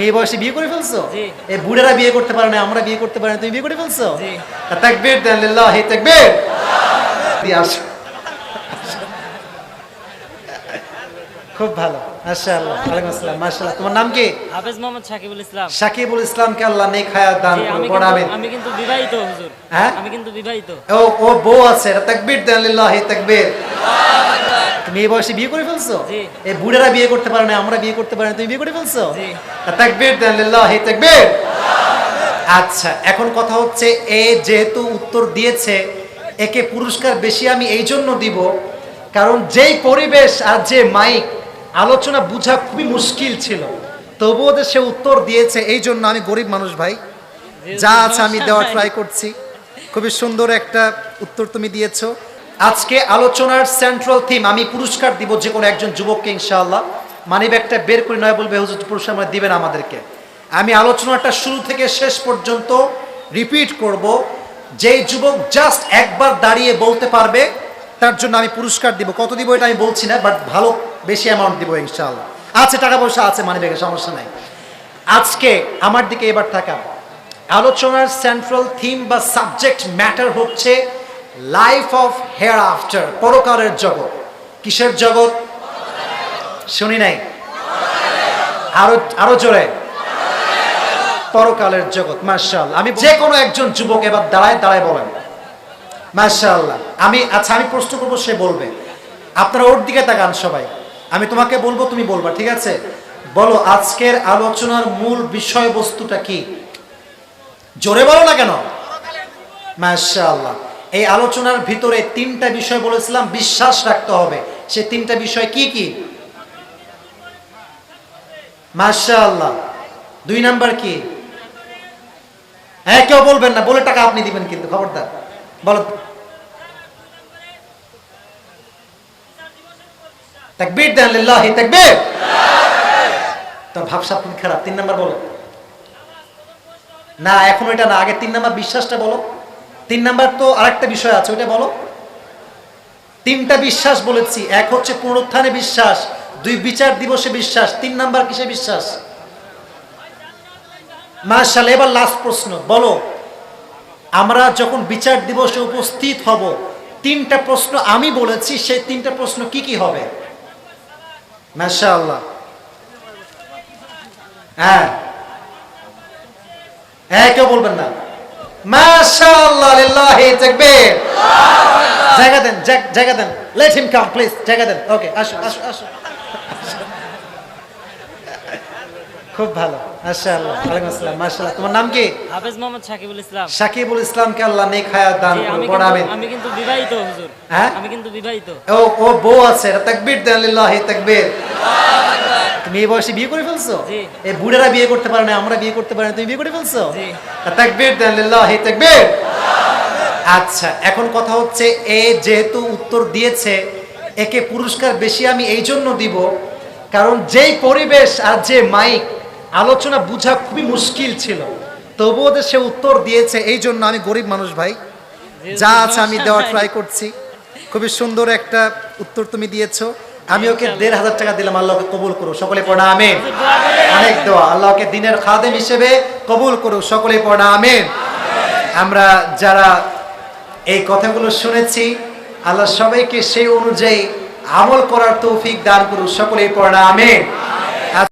তুমি এই বয়সে বিয়ে করে ফেলছো? জি। এই বুড়ারা বিয়ে করতে পারে না, আমরা বিয়ে করতে পারি না, তুমি বিয়ে করে ফেলছো? জি। তাকবীর দেন, লিল্লাহি তাকবীর। দিয়ে আসো। খুব ভালো, মাশাআল্লাহ। ওয়ালাইকুম আসসালাম, মাশাআল্লাহ। তোমার নাম কি? হাফেজ মোহাম্মদ সাকিবুল ইসলাম। সাকিবুল ইসলামকে আল্লাহ নেক হায়াত দান জি, করুন, পড়াবেন। আমি কিন্তু বিবাহিত হুজুর। হ্যাঁ? আমি কিন্তু বিবাহিত। ও বউ আছে, তাকবীর দেন, লিল্লাহি তাকবীর। তুমি এই বয়সে বিয়ে করে ফেলছো? জি। এই বুড়ারা বিয়ে করতে পারে না, আমরা বিয়ে করতে পারি না, তুমি বিয়ে করে ফেলছো? জি। তাকবীর দেন, লিল্লাহি তাকবীর। আচ্ছা, এখন কথা হচ্ছে, এ যেহেতু উত্তর দিয়েছে, একে পুরস্কার বেশি আমি এই জন্য দিব, কারণ যেই পরিবেশ আর যে মাইক, আলোচনা বোঝা খুবই মুশকিল ছিল, তবুও যে সে উত্তর দিয়েছে, এই জন্য আমি গরিব মানুষ ভাই, যা আছে আমি দেওয়ার ট্রাই করছি। খুবই সুন্দর একটা উত্তর তুমি দিয়েছো। আজকে আলোচনার সেন্ট্রাল থিম, আমি পুরস্কার দিব যে কোনো একজন যুবককে ইনশাআল্লাহ। মানি ব্যাগটা বের করে নয় বলবে হুজুর পুরস্কার মানে দিবেন আমাদেরকে। আমি আলোচনাটা শুরু থেকে শেষ পর্যন্ত রিপিট করব, যেই যুবক জাস্ট একবার দাঁড়িয়ে বলতে পারবে তার জন্য আমি পুরস্কার দিব। কত দিব এটা আমি বলছি না, বাট ভালো বেশি অ্যামাউন্ট দিব ইনশাআল্লাহ। আছে, টাকা পয়সা আছে মানি ব্যাগে, সমস্যা নাই। আজকে আমার দিকে এবার থাকা, আলোচনার সেন্ট্রাল থিম বা সাবজেক্ট ম্যাটার হচ্ছে লাইফ অফ হেয়ার আফটার, পরকালের জগৎ। কিসের জগৎ? শুনি নাই, আরো জোরে, পরকালের জগৎ। মাশাআল্লাহ। আমি যে কোনো একজন যুবক এবার দাঁড়ায় বলেন মাশাআল্লাহ। আমি প্রশ্ন করবো, সে বলবে। আপনারা ওর দিকে তাকান সবাই, আমি তোমাকে বলবো, তুমি বলবা, ঠিক আছে? বলো, আজকের আলোচনার মূল বিষয়বস্তুটা কি? জোরে বলো না কেন? মাশাআল্লাহ। এই আলোচনার ভিতরে তিনটা বিষয় বলেছিলাম বিশ্বাস রাখতে হবে। সে তিনটা বিষয় কি কি? মাশাআল্লাহ। 2 নাম্বার কি? হ্যাঁ, কেউ বলবেন না, বলে টাকা আপনি দিবেন কিন্তু, খবরদার। বলো। তাকবীর দেন, লিল্লাহি তাকবীর। তোর ভাবসা খুব খারাপ। 3 নাম্বার বলো। না, এখন ওইটা না, আগে 3 নাম্বার বিশ্বাসটা বলো। 3 নাম্বার তো আরেকটা বিষয় আছে, ওইটা বলো। 3টা বিশ্বাস বলেছি, এক হচ্ছে পুনরুত্থানে বিশ্বাস, 2 বিচার দিবসে বিশ্বাস, 3 নাম্বার কিসে বিশ্বাস? মাশাআল্লাহ। এবার লাস্ট প্রশ্ন, বলো, আমরা যখন বিচার দিবসে উপস্থিত হব, 3টা প্রশ্ন আমি বলেছি, সেই 3টা প্রশ্ন কি কি হবে? মাশাআল্লাহ। হ্যাঁ, কেউ বলবেন না। মাশাআল্লাহ, লিল্লাহি তাকবীর। জায়গা দেন, লেট হিম কাম প্লিজ, জায়গা দেন। ওকে, আসো আসো আসো। খুব ভালো, মাশাআল্লাহ। ওয়ালাইকুম আসসালাম, মাশাআল্লাহ। তোমার নাম কি? হাফেজ মোহাম্মদ সাকিবুল ইসলাম। সাকিবুল ইসলামকে আল্লাহ নেক হায়াত দান জি, করুন, পড়াবেন। আমি কিন্তু বিবাহিত হুজুর। হ্যাঁ? আমি কিন্তু বিবাহিত। ও বউ আছে, তাকবীর দেন, লিল্লাহি তাকবীর। তুমি এই বয়সে বিয়ে করে ফেলছো? জি। এই বুড়ারা বিয়ে করতে পারে না, আমরা বিয়ে করতে পারি না, তুমি বিয়ে করে ফেলছো? জি। তাকবীর দেন, লিল্লাহি তাকবীর। আচ্ছা, এখন কথা হচ্ছে, এ যেহেতু উত্তর দিয়েছে, একে পুরস্কার বেশি আমি এই জন্য দিব, কারণ যেই পরিবেশ আর যে মাইক, আলোচনা বোঝা খুবই মুশকিল ছিল, তবুও যে সে উত্তর দিয়েছে, এই জন্য আমি গরিব মানুষ ভাই, যা আছে আমি দেওয়ার ট্রাই করছি। খুবই সুন্দর একটা উত্তর তুমি দিয়েছো। আমি ওকে 1,500 টাকা দিলাম, আল্লাহকে কবুল করো, সকলে পড়া আমিন। অনেক দোয়া, আল্লাহকে দিনের খাদেম হিসেবে কবুল করো, সকলে পড়া আমিন। আমরা যারা এই কথাগুলো শুনেছি, আল্লাহ সবাইকে সেই অনুযায়ী আমল করার তৌফিক দান করুন, সকলেই পড়া আমিন।